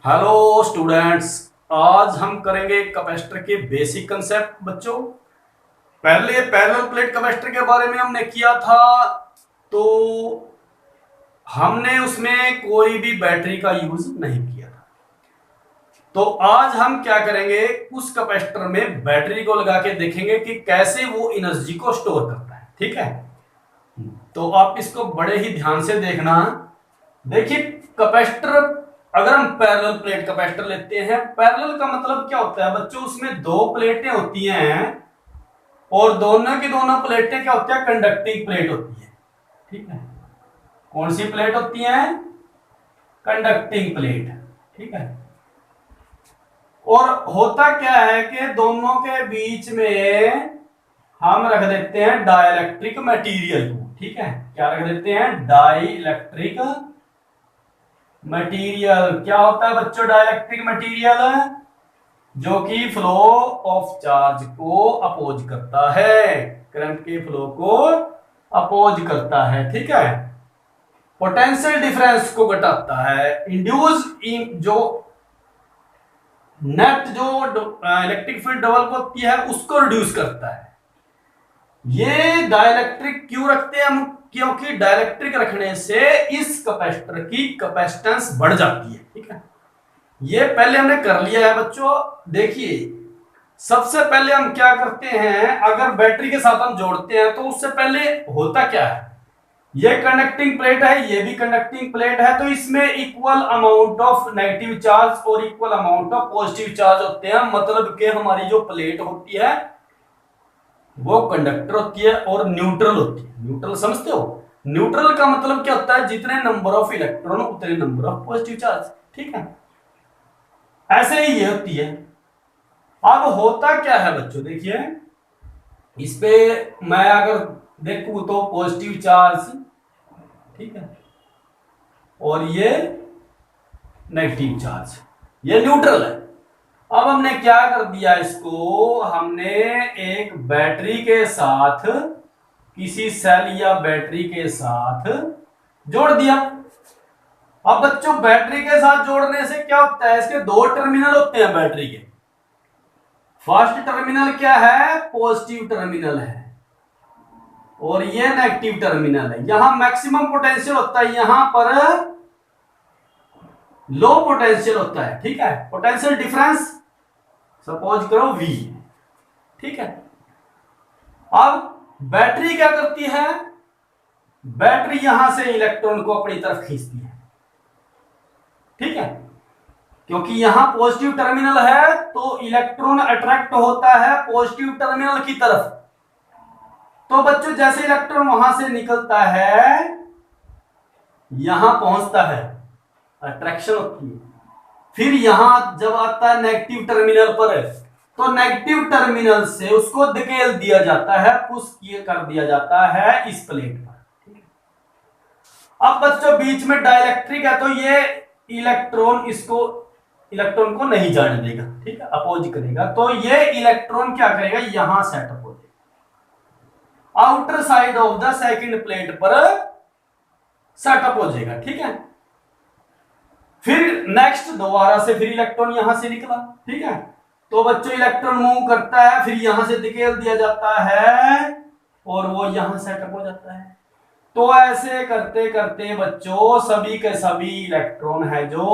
Hello students. आज हम करेंगे कैपेसिटर के बेसिक कंसेप्ट बच्चों। पहले पैरेलल प्लेट कैपेसिटर के बारे में हमने किया था, तो हमने उसमें कोई भी बैटरी का यूज नहीं किया था। तो आज हम क्या करेंगे, उस कैपेसिटर में बैटरी को लगा के देखेंगे कि कैसे वो एनर्जी को स्टोर करता है। ठीक है, तो आप इसको बड़े ही ध्यान से देखना। देखिए, कैपेसिटर, अगर हम पैरेलल प्लेट कैपेसिटर लेते हैं, पैरेलल का मतलब क्या होता है बच्चों, उसमें दो प्लेटें होती हैं और दोनों की दोनों प्लेटें क्या होती है, कंडक्टिंग प्लेट होती है। ठीक है, कौन सी प्लेट होती है, कंडक्टिंग प्लेट। ठीक है, और होता क्या है कि दोनों के बीच में हम रख देते हैं डाइलेक्ट्रिक मटेरियल को। ठीक है, क्या रख देते हैं, डाइलेक्ट्रिक मटेरियल। क्या होता है बच्चों डाइलेक्ट्रिक मटेरियल, जो कि फ्लो ऑफ चार्ज को अपोज करता है, करंट के फ्लो को अपोज करता है। ठीक है, पोटेंशियल डिफरेंस को घटाता है, इंड्यूस जो नेट जो इलेक्ट्रिक फील्ड डेवलप होती है उसको रिड्यूस करता है। ये डाइलेक्ट्रिक क्यों रखते हैं हम, क्योंकि डाइलेक्ट्रिक रखने से इस कैपेसिटर की कैपेसिटेंस बढ़ जाती है। ठीक है, ये पहले हमने कर लिया है बच्चों। देखिए, सबसे पहले हम क्या करते हैं, अगर बैटरी के साथ हम जोड़ते हैं तो उससे पहले होता क्या है, ये कंडक्टिंग प्लेट है, ये भी कंडक्टिंग प्लेट है, तो इसमें equal amount of negative charge और equal amount of positive charge होते हैं। मतलब कि हमारी जो प्लेट होती है वो कंडक्टर होती है और न्यूट्रल होती है। न्यूट्रल समझते हो, न्यूट्रल का मतलब क्या होता है, जितने नंबर ऑफ इलेक्ट्रॉन उतने नंबर ऑफ पॉजिटिव चार्ज। ठीक है, ऐसे ही ये होती है। अब होता क्या है बच्चों, देखिए इस पे मैं अगर देखूं तो पॉजिटिव चार्ज, ठीक है, और ये नेगेटिव चार्ज, ये न्यूट्रल है। अब हमने क्या कर दिया, इसको हमने एक बैटरी के साथ, किसी सेल या बैटरी के साथ जोड़ दिया। अब बच्चों बैटरी के साथ जोड़ने से क्या होता है, इसके दो टर्मिनल होते हैं बैटरी के। फर्स्ट टर्मिनल क्या है, पॉजिटिव टर्मिनल है, और ये नेगेटिव टर्मिनल है। यहां मैक्सिमम पोटेंशियल होता है, यहां पर लो पोटेंशियल होता है। ठीक है, पोटेंशियल डिफरेंस सपोज करो V। ठीक है, अब बैटरी क्या करती है, बैटरी यहां से इलेक्ट्रॉन को अपनी तरफ खींचती है। ठीक है, क्योंकि यहां पॉजिटिव टर्मिनल है तो इलेक्ट्रॉन अट्रैक्ट होता है पॉजिटिव टर्मिनल की तरफ। तो बच्चों जैसे इलेक्ट्रॉन वहां से निकलता है, यहां पहुंचता है, अट्रैक्शन होती है। फिर यहां जब आता है नेगेटिव टर्मिनल पर, तो नेगेटिव टर्मिनल से उसको धकेल दिया जाता है, पुश कर दिया जाता है इस प्लेट पर। अब बच्चों बीच में डाइलेक्ट्रिक है, तो ये इलेक्ट्रॉन को नहीं जाने देगा। ठीक है, अपोज करेगा, तो ये इलेक्ट्रॉन क्या करेगा, यहां सेटअप हो जाएगा, outer side of the second plate पर सेटअप हो जाएगा। ठीक है, फिर नेक्स्ट दोबारा से फिर इलेक्ट्रॉन यहां से निकला। ठीक है, तो बच्चों इलेक्ट्रॉन मूव करता है, फिर यहां से धकेल दिया जाता है और वो यहां सेटअप हो जाता है। तो ऐसे करते करते बच्चों सभी के सभी इलेक्ट्रॉन है जो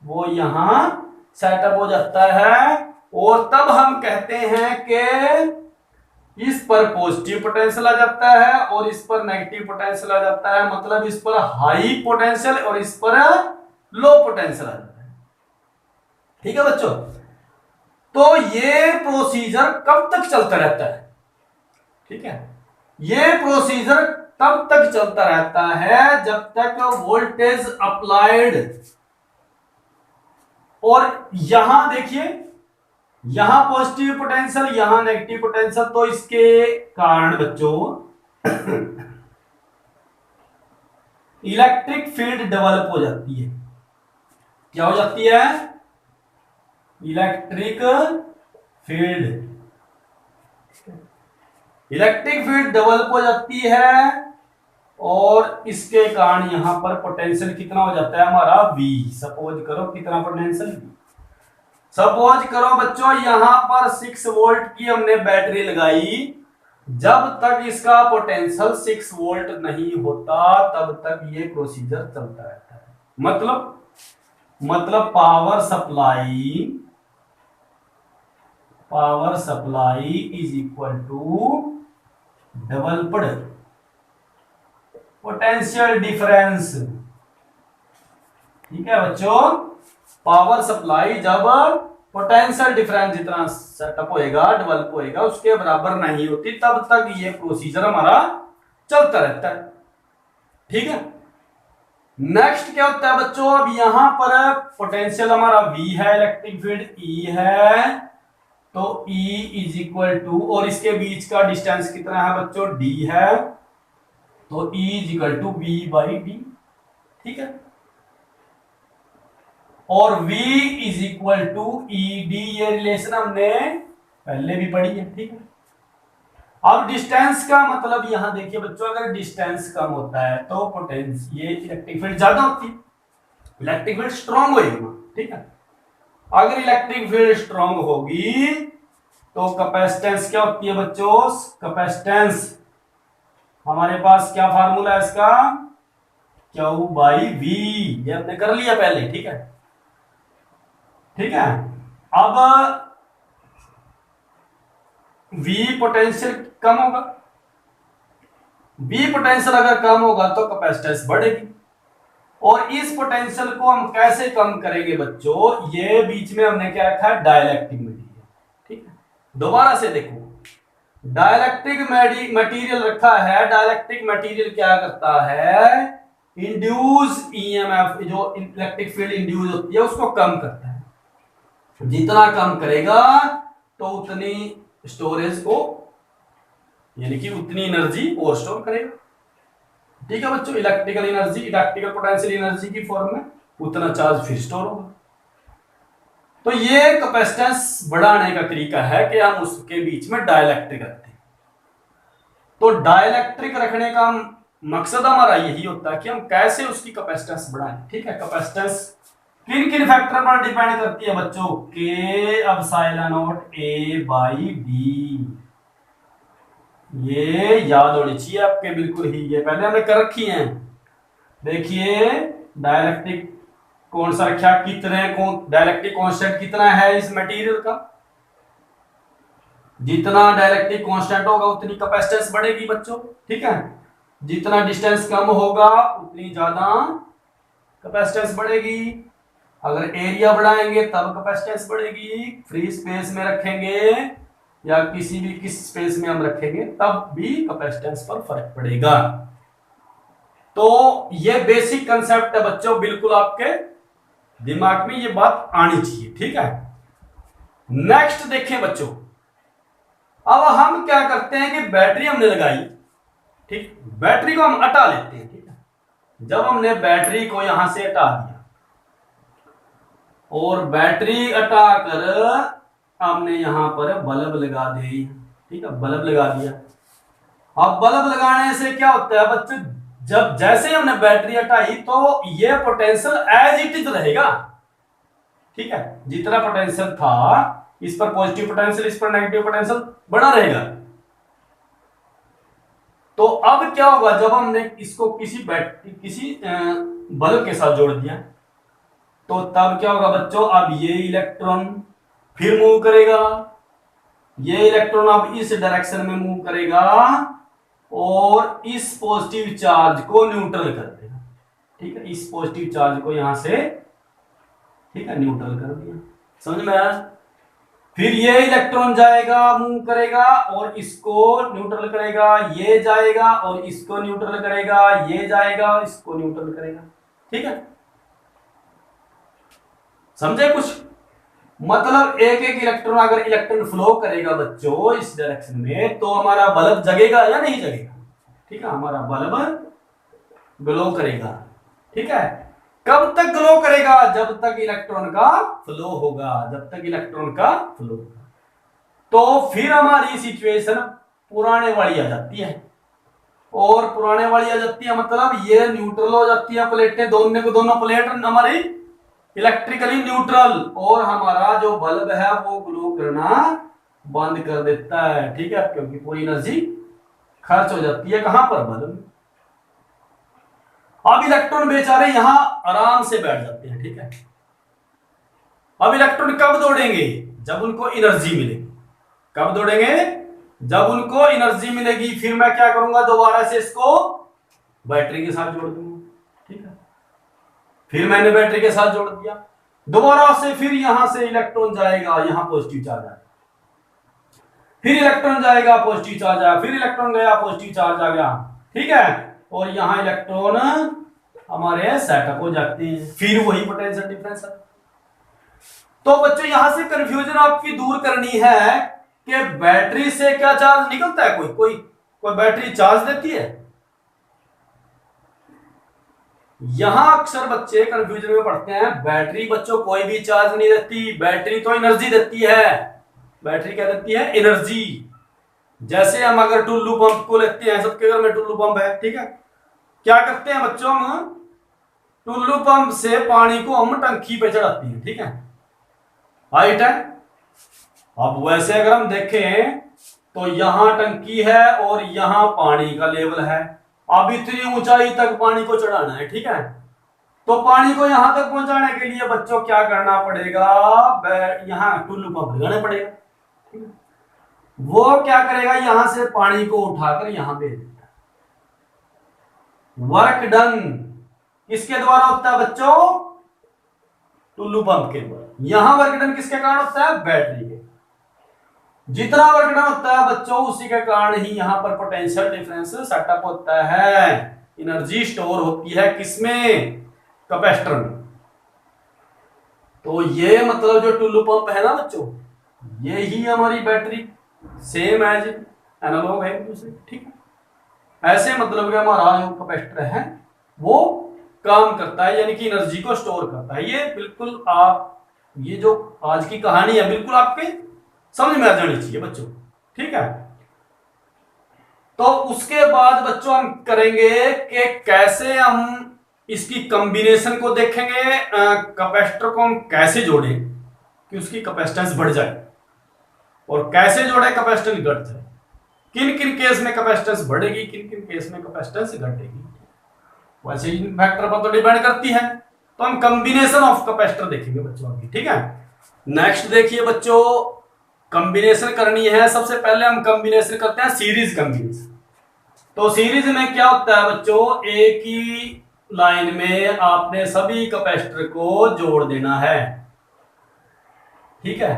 वो यहां सेटअप हो जाता है, और तब हम कहते हैं कि इस पर पॉजिटिव पोटेंशियल आ जाता है और इस पर नेगेटिव पोटेंशियल आ जाता है। मतलब इस पर हाई पोटेंशियल और इस पर लो पोटेंशियल आ जाता है। ठीक है बच्चों, तो ये प्रोसीजर कब तक चलता रहता है, ठीक है, ये प्रोसीजर तब तक चलता रहता है जब तक वोल्टेज अप्लाइड, और यहां देखिए यहां पॉजिटिव पोटेंशियल यहां नेगेटिव पोटेंशियल, तो इसके कारण बच्चों इलेक्ट्रिक फील्ड डेवलप हो जाती है। क्या हो जाती है, electric field, electric field develop हो जाती है और इसके कारण यहां पर पोटेंशियल कितना हो जाता है हमारा V। सपोज करो कितना पोटेंशियल V। सपोज करो बच्चों यहां पर 6 वोल्ट की हमने बैटरी लगाई, जब तक इसका पोटेंशियल 6 वोल्ट नहीं होता तब तक ये प्रोसीजर चलता रहता है। मतलब power supply is equal to developed potential difference. ठीक है बच्चों, पावर सप्लाई जब पोटेंशियल डिफरेंस जितना सेटअप होएगा डेवलप होएगा उसके बराबर नहीं होती तब तक ये प्रोसीजर हमारा चलता रहता है। ठीक है, नेक्स्ट क्या होता है बच्चों, अब यहां पर पोटेंशियल हमारा V है, इलेक्ट्रिक फील्ड E है, तो E इज इक्वल टू, और इसके बीच का डिस्टेंस कितना है बच्चों D है, तो E is equal to V by D। ठीक है, और V is equal to ED, ये रिलेशन हमने पहले भी पढ़ी है। ठीक है, अब डिस्टेंस का मतलब यहां देखिए बच्चों, अगर डिस्टेंस कम होता है तो पोटेंशियल ये इलेक्ट्रिक फील्ड ज्यादा होती है, इलेक्ट्रिक फील्ड स्ट्रांग होगी। ठीक है, अगर इलेक्ट्रिक फील्ड स्ट्रांग होगी तो कैपेसिटेंस क्या होती है बच्चों, कैपेसिटेंस हमारे पास क्या फार्मूला है इसका, Q बाई V, ये हमने कर लिया पहले। ठीक है, ठीक है, अब V पोटेंशियल कम होगा, V पोटेंशियल अगर कम होगा तो कैपेसिटेंस बढ़ेगी, और इस पोटेंशियल को हम कैसे कम करेंगे बच्चों, ये बीच में हमने क्या रखा है, डाइलेक्ट्रिक मटेरियल। ठीक है, दोबारा से देखो, डाइलेक्ट्रिक मटेरियल रखा है, डाइलेक्ट्रिक मटेरियल क्या करता है, इंड्यूस EMF, जो इलेक्ट्रिक फील्ड इंड्यूस होती है उसको कम करता है। जितना कम करेगा तो उतनी स्टोरेज को, यानी कि उतनी एनर्जी और स्टोर करेगा। ठीक है बच्चों, electrical energy, electrical potential energy की फॉर्म में उतना चार्ज फिर स्टोर होगा। तो ये कैपेसिटेंस बढ़ाने का तरीका है कि हम उसके बीच में डाइलेक्ट्रिक रखते हैं। तो डाइलेक्ट्रिक रखने का मकसद हमारा यही होता है कि हम कैसे उसकी कैपेसिटेंस बढ़ाएं। ठीक है, कैपेसिटेंस किन किन फैक्टर पर डिपेंड करती है बच्चों, K epsilon not A by D, ये याद होनी चाहिए आपके बिल्कुल ही, ये पहले हमने कर रखी है। देखिए डाइलेक्ट्रिक कौन सा रखा, डाइलेक्ट्रिक कांस्टेंट कितना है इस मटेरियल का, जितना डाइलेक्ट्रिक कांस्टेंट होगा उतनी कैपेसिटेंस बढ़ेगी बच्चों। ठीक है, जितना डिस्टेंस कम होगा उतनी ज्यादा कैपेसिटेंस बढ़ेगी, अगर एरिया बढ़ाएंगे तब कैपेसिटेंस बढ़ेगी, फ्री स्पेस में रखेंगे या किस स्पेस में हम रखेंगे तब भी कैपेसिटेंस पर फर्क पड़ेगा। तो ये बेसिक कंसेप्ट है बच्चों, बिल्कुल आपके दिमाग में ये बात आनी चाहिए। ठीक है, नेक्स्ट देखें बच्चों, अब हम क्या करते हैं कि बैटरी हमने लगाई, ठीक, बैटरी को हम हटा लेते हैं। ठीक है, जब हमने बैटरी को यहां से हटा दिया और बैटरी हटाकर हमने यहां पर बल्ब लगा दी। ठीक है, बल्ब लगा दिया। अब बल्ब लगाने से क्या होता है बच्चों, जब जैसे हमने बैटरी हटाई तो ये पोटेंशियल एज इट इज रहेगा। ठीक है, जितना पोटेंशियल था इस पर पॉजिटिव पोटेंशियल, इस पर नेगेटिव पोटेंशियल बना रहेगा। तो अब क्या होगा, जब हमने इसको किसी बल्ब के साथ जोड़ दिया तो तब क्या होगा बच्चों, अब ये इलेक्ट्रॉन फिर मूव करेगा, ये इलेक्ट्रॉन अब इस डायरेक्शन में मूव करेगा और इस पॉजिटिव चार्ज को न्यूट्रल कर देगा। ठीक है, इस पॉजिटिव चार्ज को यहां से, ठीक है, न्यूट्रल कर दिया। समझ में आया? फिर ये इलेक्ट्रॉन जाएगा, मूव करेगा और इसको न्यूट्रल करेगा, ये जाएगा और इसको न्यूट्रल करेगा, ये जाएगा इसको न्यूट्रल करेगा। ठीक है, समझे कुछ? मतलब एक एक इलेक्ट्रॉन अगर इलेक्ट्रॉन फ्लो करेगा बच्चों इस डायरेक्शन में तो हमारा बल्ब जगेगा या नहीं जगेगा? ठीक है, हमारा बल्ब ग्लो करेगा। ठीक है, कब तक ग्लो करेगा? जब तक इलेक्ट्रॉन का फ्लो होगा, जब तक इलेक्ट्रॉन का फ्लो होगा। तो फिर हमारी सिचुएशन पुराने वाली आ जाती है। और पुराने वाली आ जाती है, मतलब ये न्यूट्रल हो जाती है प्लेटें, दोनों को दोनों प्लेट हमारी इलेक्ट्रिकली न्यूट्रल, और हमारा जो बल्ब है वो ग्लो करना बंद कर देता है, ठीक है, क्योंकि पूरी एनर्जी खर्च हो जाती है कहां पर, बल्ब में। अब इलेक्ट्रॉन बेचारे यहां आराम से बैठ जाते हैं, ठीक है। अब इलेक्ट्रॉन कब दौड़ेंगे, जब उनको एनर्जी मिलेगी। कब दौड़ेंगे, जब उनको एनर्जी मिलेगी। फिर मैं क्या करूंगा, दोबारा से इसको बैटरी के साथ जोड़ दूंगा, ठीक है। फिर मैंने बैटरी के साथ जोड़ दिया, दोबारा से फिर यहां से इलेक्ट्रॉन जाएगा, यहां पॉजिटिव चार्ज आएगा, फिर इलेक्ट्रॉन जाएगा, पॉजिटिव चार्ज आया, फिर इलेक्ट्रॉन गया, पॉजिटिव चार्ज आ गया, ठीक है। और यहां इलेक्ट्रॉन हमारे सेटअप हो जाते हैं, फिर वही पोटेंशियल डिफरेंस है। तो बच्चों यहां से कंफ्यूजन आपकी दूर करनी है कि बैटरी से क्या चार्ज निकलता है, कोई कोई कोई बैटरी चार्ज देती है। यहां अक्सर बच्चे कंफ्यूजन में पड़ते हैं, बैटरी बच्चों कोई भी चार्ज नहीं देती, बैटरी तो एनर्जी देती है। बैटरी क्या देती है, एनर्जी। जैसे हम अगर टुल्लू पंप को लेते हैं, सबके घर में टुल्लू पंप है, ठीक है। क्या करते हैं बच्चों, हम टुल्लू पंप से पानी को हम टंकी पे चढ़ाते हैं, ठीक है, हाइट है। अब वैसे अगर हम देखें तो यहां टंकी है और यहां पानी का लेवल है। अब इतनी ऊंचाई तक पानी को चढ़ाना है, ठीक है। तो पानी को यहां तक पहुंचाने के लिए बच्चों क्या करना पड़ेगा, यहां टुल्लू पंप लगाना पड़ेगा, ठीक है। वो क्या करेगा, यहां से पानी को उठाकर यहां भेज देगा। वर्क डन किसके द्वारा होता है बच्चों, टुल्लू पंप के द्वारा। यहां वर्क डन किसके कारण होता है, बैटरी के। जितना वर्क डन होता है बच्चों, उसी के कारण ही यहां पर पोटेंशियल डिफरेंस सेटअप होता है। एनर्जी स्टोर होती है किसमें, कैपेसिटर में। तो ये मतलब जो टुल्लू पंप है ना बच्चों, ये ही हमारी बैटरी, सेम एज एनालॉग है दूसरे, ठीक है। ऐसे मतलब कि हमारा जो कैपेसिटर है वो काम करता है, यानी कि एनर्जी को स्टोर करता है। ये बिल्कुल आप, ये जो आज की कहानी है बिल्कुल आपके समझ में आ जानी चाहिए बच्चों, ठीक है। तो उसके बाद बच्चों हम करेंगे कि कैसे हम इसकी कॉम्बिनेशन को देखेंगे, कैपेसिटर को हम कैसे जोड़ें कि उसकी कैपेसिटेंस बढ़ जाए, और कैसे जोड़े कैपेसिटेंस घट जाए, किन किन केस में कैपेसिटेंस बढ़ेगी, किन किन केस में कैपेसिटेंस घटेगी। वैसे इन फैक्टर पर तो डिपेंड करती है। तो हम कॉम्बिनेशन ऑफ कैपेसिटर देखेंगे बच्चों अभी, ठीक है। नेक्स्ट देखिए बच्चों, कॉम्बिनेशन करनी है। सबसे पहले हम कॉम्बिनेशन करते हैं सीरीज कॉम्बिनेशन। तो सीरीज में क्या होता है बच्चों, एक ही लाइन में आपने सभी कैपेसिटर को जोड़ देना है, ठीक है।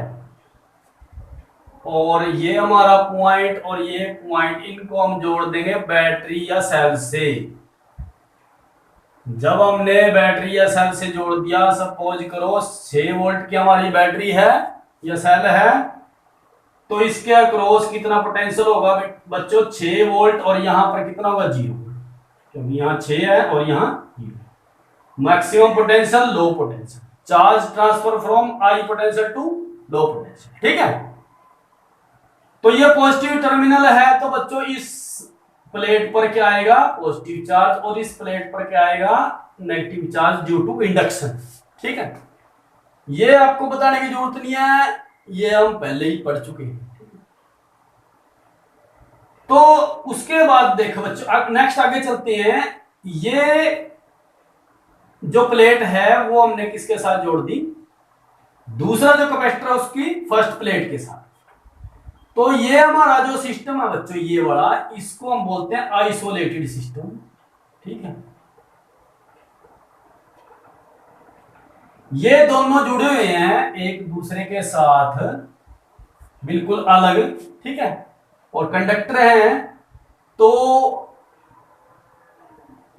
और ये हमारा पॉइंट और ये पॉइंट, इनको हम जोड़ देंगे बैटरी या सेल से। जब हमने बैटरी या सेल से जोड़ दिया, सपोज करो 6 वोल्ट की हमारी बैटरी है या सेल है, तो इसके अक्रॉस कितना पोटेंशियल होगा बच्चों, 6 वोल्ट, और यहां पर कितना होगा, 0, क्योंकि यहां 6 है और यहां 0। Maximum potential, low potential, charge transfer from high potential to low potential, ठीक है। तो ये पॉजिटिव टर्मिनल है, तो बच्चों इस प्लेट पर क्या आएगा, पॉजिटिव चार्ज, और इस प्लेट पर क्या आएगा, negative charge due to induction, ठीक है। ये आपको बताने की जरूरत नहीं है, ये हम पहले ही पढ़ चुके हैं। तो उसके बाद देखो बच्चों, नेक्स्ट आगे चलते हैं। ये जो प्लेट है वो हमने किसके साथ जोड़ दी, दूसरा जो कैपेसिटर है उसकी फर्स्ट प्लेट के साथ। तो ये हमारा जो सिस्टम है बच्चों, ये वाला, इसको हम बोलते हैं आइसोलेटेड सिस्टम, ठीक है। ये दोनों जुड़े हुए हैं एक दूसरे के साथ, बिल्कुल अलग, ठीक है, और कंडक्टर हैं। तो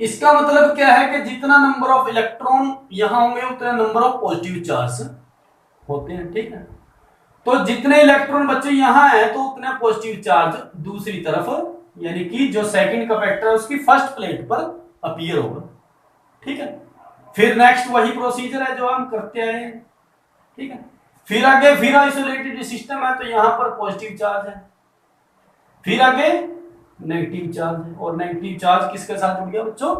इसका मतलब क्या है कि जितना नंबर ऑफ इलेक्ट्रॉन यहां होंगे उतने नंबर ऑफ पॉजिटिव चार्ज होते हैं, ठीक है। तो जितने इलेक्ट्रॉन बच्चे यहां हैं तो उतने पॉजिटिव चार्ज दूसरी तरफ, यानी कि जो सेकंड कैपेसिटर है उसकी फर्स्ट प्लेट पर अपीयर होगा, ठीक है। फिर नेक्स्ट वही प्रोसीजर है जो हम करते आए हैं, ठीक है। फिर आगे फिर आइसोलेटेड सिस्टम है, तो यहां पर पॉजिटिव चार्ज है। फिर आगे नेगेटिव चार्ज है, और नेगेटिव चार्ज किसके साथ जुड़ गया बच्चों,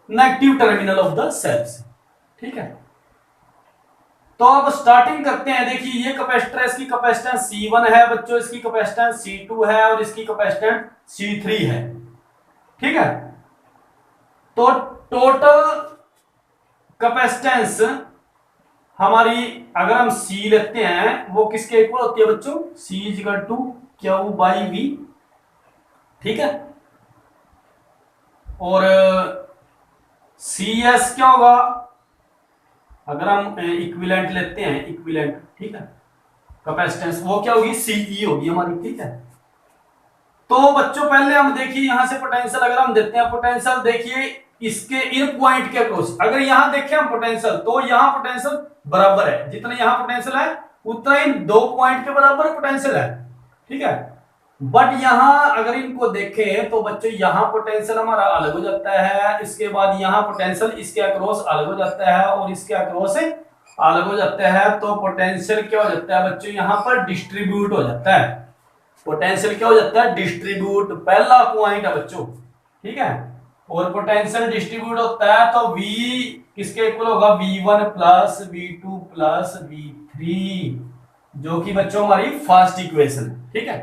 negative terminal of the cell से। ठीक है, तो अब स्टार्टिंग करते हैं। देखिए ये कैपेसिटर है, इसकी कैपेसिटेंस C1 है बच्चों, इसकी कैपेसिटेंस C2 है और इसकी कैपेसिटेंस C3 है। ठीक है, तो टोटल कैपेसिटेंस हमारी अगर हम C लेते हैं वो किसके इक्वल होती है बच्चों, C equal to Q by V। ठीक है, और CS क्या होगा, अगर हम इक्विवेलेंट लेते हैं, इक्विवेलेंट, ठीक है, कैपेसिटेंस वो क्या होगी, CE होगी हमारी। ठीक है, तो बच्चों पहले हम देखिए यहां से पोटेंशियल अगर हम देते हैं, पोटेंशियल देखिए इसके इन पॉइंट के अक्रॉस, अगर यहां देखें हम पोटेंशियल, तो यहां पोटेंशियल बराबर है, जितना यहां पोटेंशियल है उतना इन दो पॉइंट के बराबर पोटेंशियल है। ठीक है, बट यहां अगर इनको देखें तो बच्चों यहां पोटेंशियल हमारा अलग हो जाता है, इसके बाद यहां पोटेंशियल इसके अक्रॉस अलग हो जाता है और इसके अक्रॉस अलग हो जाता है, तो पोटेंशियल क्या हो जाता है बच्चों, यहां पर डिस्ट्रीब्यूट हो जाता है। पोटेंशियल क्या हो जाता है, डिस्ट्रीब्यूट, पहला पॉइंट है बच्चों। ठीक है, और पोटेंशियल डिस्ट्रीब्यूट होता है तो V किसके इक्वल होगा, V1 plus V2 plus V3, जो कि बच्चों हमारी फर्स्ट इक्वेशन है। ठीक है,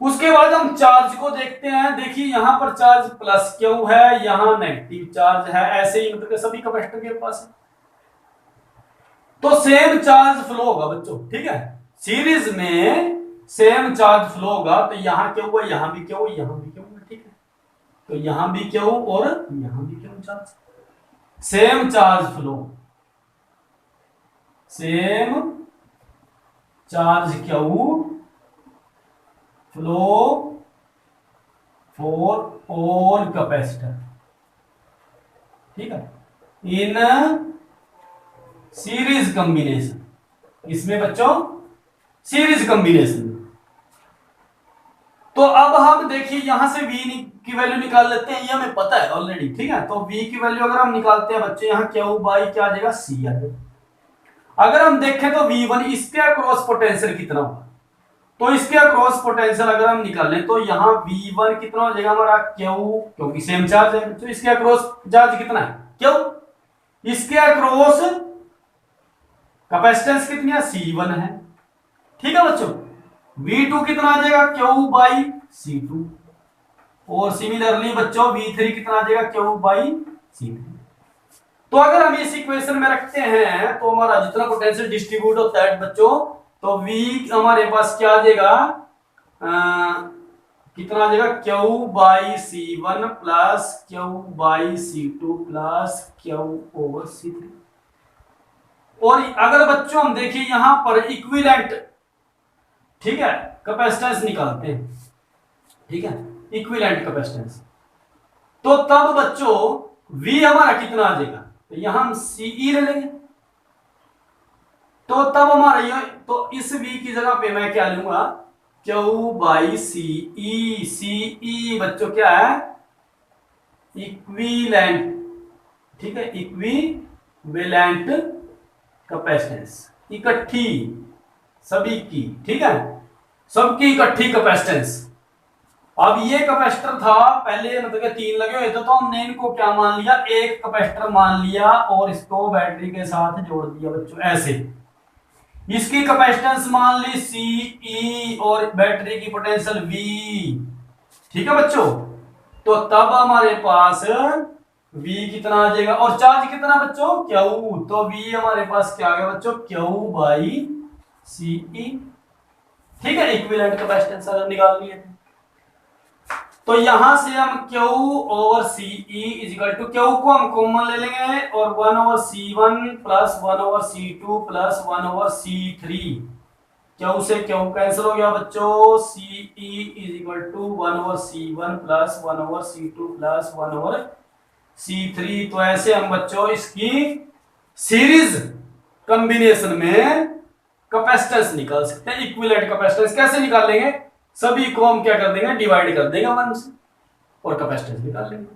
उसके बाद हम चार्ज को देखते हैं। देखिए यहां पर चार्ज प्लस क्यू है, यहां नेगेटिव चार्ज है, ऐसे ही मतलब सभी कैपेसिटर के पास है, तो सेम चार्ज फ्लो होगा बच्चों। ठीक है, सीरीज में सेम चार्ज फ्लो होगा, तो यहां क्यू है, यहां भी क्यू, यहां भी क्यू है। ठीक है, तो यहां भी क्यू और यहां भी Q charge, same charge flow, same charge Q flow for all capacitor. ठीक है, इन सीरीज कॉम्बिनेशन, इसमें बच्चों सीरीज कॉम्बिनेशन। तो अब हम देखिए यहां से V की वैल्यू निकाल लेते हैं, ये हमें पता है ऑलरेडी। ठीक है, तो V की वैल्यू अगर हम निकालते हैं बच्चे, यहां Q बाई क्या आ जाएगा, C आ जाएगा। अगर हम देखें तो V1 इसके अक्रॉस पोटेंशियल कितना होगा, तो इसके अक्रॉस पोटेंशियल अगर हम निकालें तो यहां V1 कितना हो जाएगा हमारा Q, क्योंकि सेम चार्ज है, तो इसके अक्रॉस चार्ज कितना है Q, इसके अक्रॉस कैपेसिटेंस कितनी है, C1 है। ठीक है बच्चों, V2 कितना आ जाएगा, Q बाई C2, और सिमिलरली बच्चों V3 कितना आ जाएगा, Q बाई C3। तो अगर हम इस इक्वेशन में रखते हैं तो हमारा जितना पोटेंशियल डिस्ट्रीब्यूट होता है बच्चों, तो V हमारे पास क्या आ जाएगा, कितना आ जाएगा, Q by C1 plus Q by C2 plus Q over C3। और अगर बच्चों हम देखिए यहां पर इक्विवेलेंट, ठीक है, कैपेसिटेंस निकालते हैं। ठीक है, इक्विवेलेंट कैपेसिटेंस, तो तब बच्चों V हमारा कितना आ जाएगा, तो यहां हम CE ले लेंगे, तो तब हमारा ये, तो इस V की जगह पे मैं क्या लूंगा, Q बाई CE। CE बच्चों क्या है, इक्विवेलेंट। ठीक है, इक्विवेलेंट कैपेसिटेंस, इकट्ठी सभी की, ठीक है, सबकी इकट्ठी कैपेसिटेंस। अब ये कैपेसिटर था पहले, मतलब 3 लगे हुए थे, तो हमने इनको क्या मान लिया, एक कैपेसिटर मान लिया और इसको बैटरी के साथ जोड़ दिया बच्चों ऐसे। इसकी कैपेसिटेंस मान ली CE और बैटरी की पोटेंशियल V। ठीक है बच्चों, तो तब हमारे पास V कितना आ जाएगा, और चार्ज कितना बच्चों, Q, तो V हमारे पास क्या आ गया बच्चों, Q बाई CE। ठीक है, इक्विवेलेंट कैपेसिटेंस अगर निकाल लिए तो यहां से हम Q over CE is equal to, Q को हम कॉमन ले लेंगे और 1 over C1 plus 1 over C2 plus 1 over C3, Q से Q कैंसिल हो गया बच्चों, CE is equal to 1 over C1 plus 1 over C2 plus 1 over C3। तो ऐसे हम बच्चों इसकी सीरीज कॉम्बिनेशन में कैपेसिटेंस निकाल सकते हैं। इक्विवेलेंट कैपेसिटेंस कैसे निकालेंगे, सभी को हम क्या कर देंगे, डिवाइड कर देंगे 1 से और कैपेसिटेंस निकाल लेंगे।